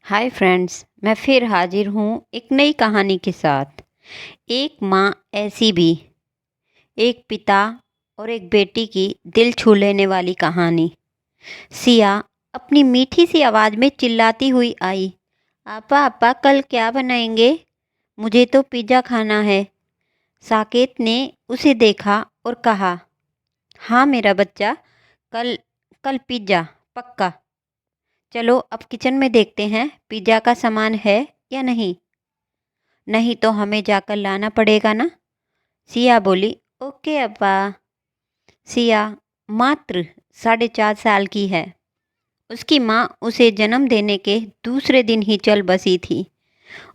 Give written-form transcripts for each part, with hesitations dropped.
Hi friends, मैं फिर हाजिर हूँ एक नई कहानी के साथ। एक माँ ऐसी भी, एक पिता और एक बेटी की दिल छू लेने वाली कहानी। सिया अपनी मीठी सी आवाज़ में चिल्लाती हुई आई। आपा आपा, कल क्या बनाएंगे? मुझे तो पिज़्ज़ा खाना है। साकेत ने उसे देखा और कहा, हाँ मेरा बच्चा, कल कल पिज़्ज़ा पक्का। चलो अब किचन में देखते हैं पिज़्ज़ा का सामान है या नहीं। नहीं तो हमें जाकर लाना पड़ेगा ना। सिया बोली, ओके अब्बा। सिया मात्र 4.5 साल की है। उसकी माँ उसे जन्म देने के दूसरे दिन ही चल बसी थी।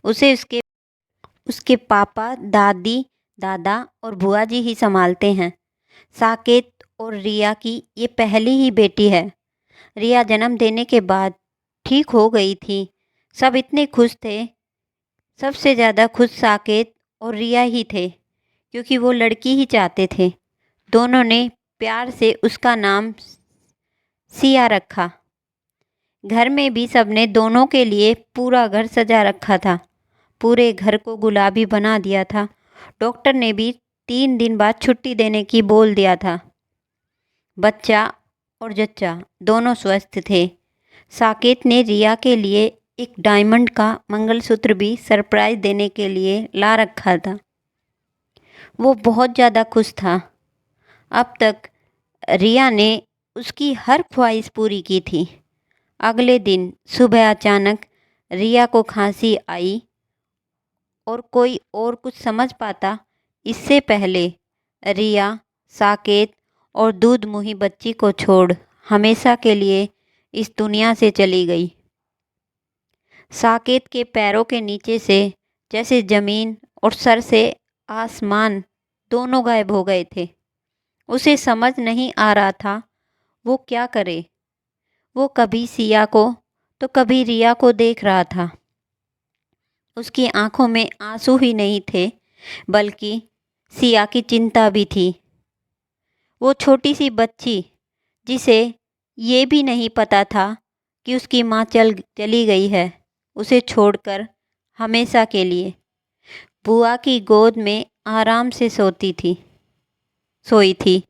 उसे उसके उसके पापा, दादी, दादा और बुआ जी ही संभालते हैं। साकेत और रिया की ये पहली ही बेटी है। रिया जन्म देने के बाद ठीक हो गई थी। सब इतने खुश थे। सबसे ज़्यादा खुश साकेत और रिया ही थे, क्योंकि वो लड़की ही चाहते थे। दोनों ने प्यार से उसका नाम सिया रखा। घर में भी सबने दोनों के लिए पूरा घर सजा रखा था। पूरे घर को गुलाबी बना दिया था। डॉक्टर ने भी 3 दिन बाद छुट्टी देने की बोल दिया था। बच्चा और जच्चा दोनों स्वस्थ थे। साकेत ने रिया के लिए एक डायमंड का मंगलसूत्र भी सरप्राइज देने के लिए ला रखा था। वो बहुत ज़्यादा खुश था। अब तक रिया ने उसकी हर ख्वाहिश पूरी की थी। अगले दिन सुबह अचानक रिया को खांसी आई और कोई और कुछ समझ पाता इससे पहले रिया साकेत और दूध मुही बच्ची को छोड़ हमेशा के लिए इस दुनिया से चली गई। साकेत के पैरों के नीचे से जैसे ज़मीन और सर से आसमान दोनों गायब हो गए थे। उसे समझ नहीं आ रहा था वो क्या करे। वो कभी सिया को तो कभी रिया को देख रहा था। उसकी आंखों में आंसू ही नहीं थे, बल्कि सिया की चिंता भी थी। वो छोटी सी बच्ची जिसे ये भी नहीं पता था कि उसकी माँ चली गई है, उसे छोड़कर हमेशा के लिए। बुआ की गोद में आराम से सोई थी।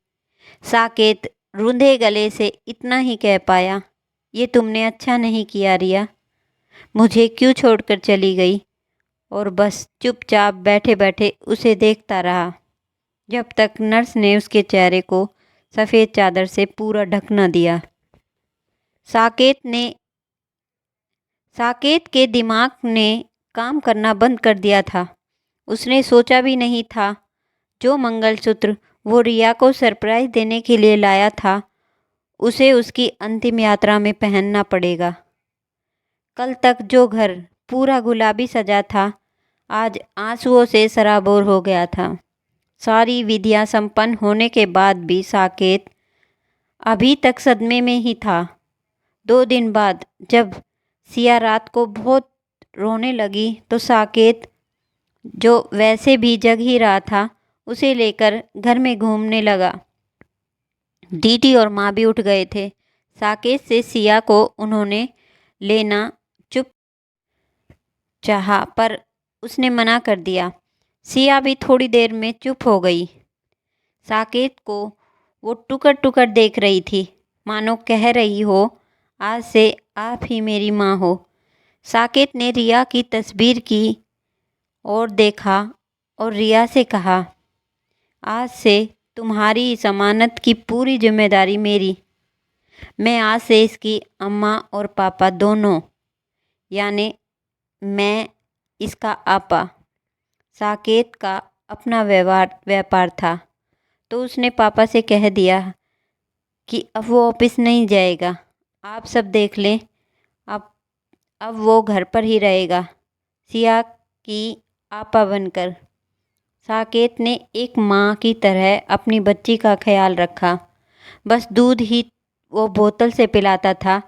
साकेत रूंधे गले से इतना ही कह पाया, ये तुमने अच्छा नहीं किया रिया। मुझे क्यों छोड़कर चली गई? और बस चुपचाप बैठे बैठे उसे देखता रहा, जब तक नर्स ने उसके चेहरे को सफ़ेद चादर से पूरा ढक न दिया। साकेत के दिमाग ने काम करना बंद कर दिया था। उसने सोचा भी नहीं था जो मंगलसूत्र वो रिया को सरप्राइज देने के लिए लाया था, उसे उसकी अंतिम यात्रा में पहनना पड़ेगा। कल तक जो घर पूरा गुलाबी सजा था, आज आंसुओं से सराबोर हो गया था। सारी विधियां संपन्न होने के बाद भी साकेत अभी तक सदमे में ही था। 2 दिन बाद जब सिया रात को बहुत रोने लगी तो साकेत, जो वैसे भी जग ही रहा था, उसे लेकर घर में घूमने लगा। दीदी और माँ भी उठ गए थे। साकेत से सिया को उन्होंने लेना चुप चाहा, पर उसने मना कर दिया। सिया भी थोड़ी देर में चुप हो गई। साकेत को वो टुकर टुकर देख रही थी, मानो कह रही हो, आज से आप ही मेरी माँ हो। साकेत ने रिया की तस्वीर की और देखा और रिया से कहा, आज से तुम्हारी इस अमानत की पूरी जिम्मेदारी मेरी। मैं आज से इसकी अम्मा और पापा दोनों, यानी मैं इसका आपा। साकेत का अपना व्यापार था, तो उसने पापा से कह दिया कि अब वो ऑफिस नहीं जाएगा। आप सब देख लें, अब अब वो घर पर ही रहेगा, सिया की आपा बनकर। साकेत ने एक माँ की तरह अपनी बच्ची का ख्याल रखा। बस दूध ही वो बोतल से पिलाता था,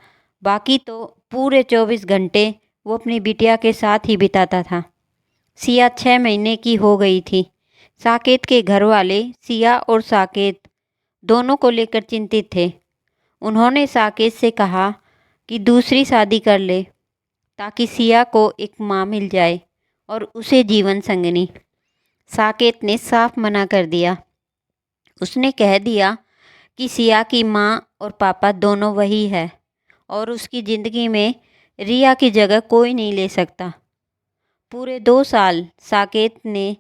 बाकी तो पूरे 24 घंटे वो अपनी बिटिया के साथ ही बिताता था। सिया 6 महीने की हो गई थी। साकेत के घर वाले सिया और साकेत दोनों को लेकर चिंतित थे। उन्होंने साकेत से कहा कि दूसरी शादी कर ले। ताकि सिया को एक माँ मिल जाए और उसे जीवन संगनी। साकेत ने साफ मना कर दिया। उसने कह दिया कि सिया की माँ और पापा दोनों वही है और उसकी ज़िंदगी में रिया की जगह कोई नहीं ले सकता। पूरे 2 साल साकेत ने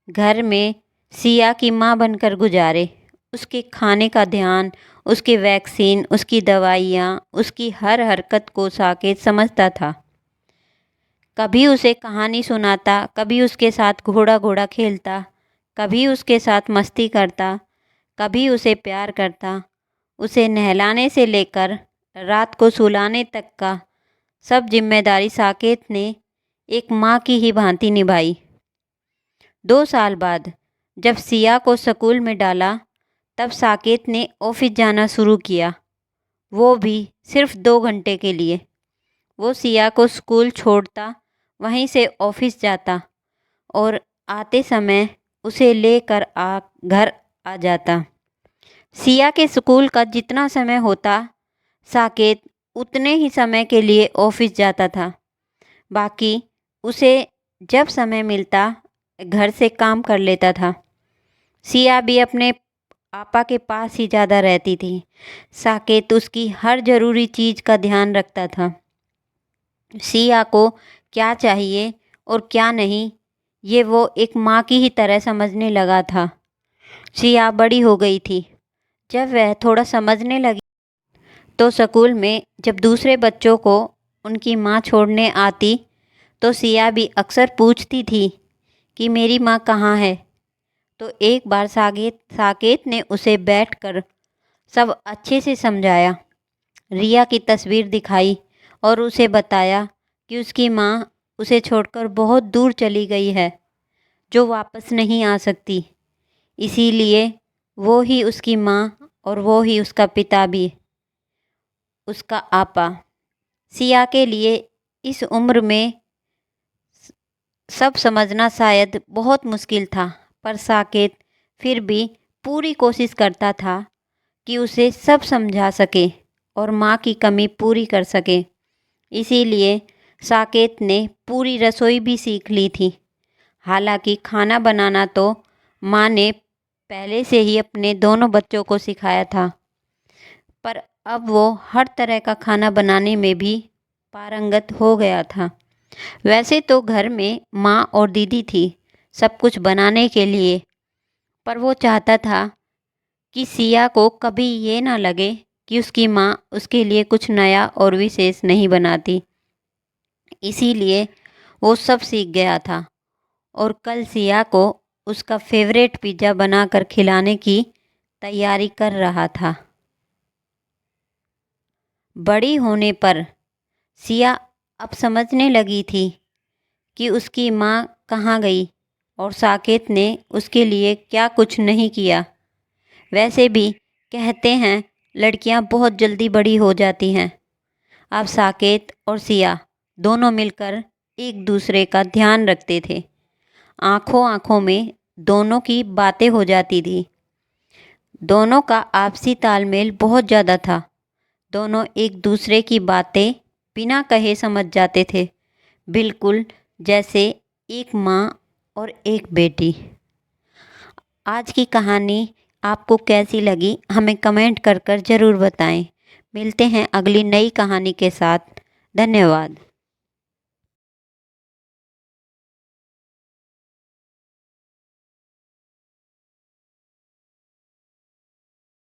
घर में सिया की माँ बनकर गुजारे। उसके खाने का ध्यान, उसके वैक्सीन, उसकी दवाइयाँ, उसकी हर हरकत को साकेत समझता था। कभी उसे कहानी सुनाता, कभी उसके साथ घोड़ा घोड़ा खेलता, कभी उसके साथ मस्ती करता, कभी उसे प्यार करता। उसे नहलाने से लेकर रात को सुलाने तक का सब जिम्मेदारी साकेत ने एक माँ की ही भांति निभाई। 2 साल बाद जब सिया को स्कूल में डाला, तब साकेत ने ऑफिस जाना शुरू किया, वो भी सिर्फ 2 घंटे के लिए। वो सिया को स्कूल छोड़ता, वहीं से ऑफिस जाता और आते समय उसे लेकर घर आ जाता। सिया के स्कूल का जितना समय होता, साकेत उतने ही समय के लिए ऑफिस जाता था। बाकी उसे जब समय मिलता घर से काम कर लेता था। सिया भी अपने पापा के पास ही ज़्यादा रहती थी। साकेत उसकी हर ज़रूरी चीज़ का ध्यान रखता था। सिया को क्या चाहिए और क्या नहीं, ये वो एक माँ की ही तरह समझने लगा था। सिया बड़ी हो गई थी। जब वह थोड़ा समझने लगी तो स्कूल में जब दूसरे बच्चों को उनकी माँ छोड़ने आती, तो सिया भी अक्सर पूछती थी कि मेरी माँ कहाँ है। तो एक बार साकेत ने उसे बैठकर सब अच्छे से समझाया, रिया की तस्वीर दिखाई और उसे बताया कि उसकी माँ उसे छोड़कर बहुत दूर चली गई है, जो वापस नहीं आ सकती। इसीलिए वो ही उसकी माँ और वो ही उसका पिता भी, उसका आपा। सिया के लिए इस उम्र में सब समझना शायद बहुत मुश्किल था, पर साकेत फिर भी पूरी कोशिश करता था कि उसे सब समझा सके और माँ की कमी पूरी कर सके। इसीलिए साकेत ने पूरी रसोई भी सीख ली थी। हालांकि खाना बनाना तो माँ ने पहले से ही अपने दोनों बच्चों को सिखाया था, पर अब वो हर तरह का खाना बनाने में भी पारंगत हो गया था। वैसे तो घर में माँ और दीदी थी सब कुछ बनाने के लिए, पर वो चाहता था कि सिया को कभी ये ना लगे कि उसकी माँ उसके लिए कुछ नया और विशेष नहीं बनाती। इसीलिए वो सब सीख गया था और कल सिया को उसका फेवरेट पिज़्ज़ा बनाकर खिलाने की तैयारी कर रहा था। बड़ी होने पर सिया अब समझने लगी थी कि उसकी माँ कहाँ गई और साकेत ने उसके लिए क्या कुछ नहीं किया। वैसे भी कहते हैं लड़कियां बहुत जल्दी बड़ी हो जाती हैं। अब साकेत और सिया दोनों मिलकर एक दूसरे का ध्यान रखते थे। आँखों आँखों में दोनों की बातें हो जाती थी। दोनों का आपसी तालमेल बहुत ज़्यादा था। दोनों एक दूसरे की बातें बिना कहे समझ जाते थे, बिल्कुल जैसे एक माँ और एक बेटी। आज की कहानी आपको कैसी लगी हमें कमेंट कर ज़रूर बताएं। मिलते हैं अगली नई कहानी के साथ। धन्यवाद।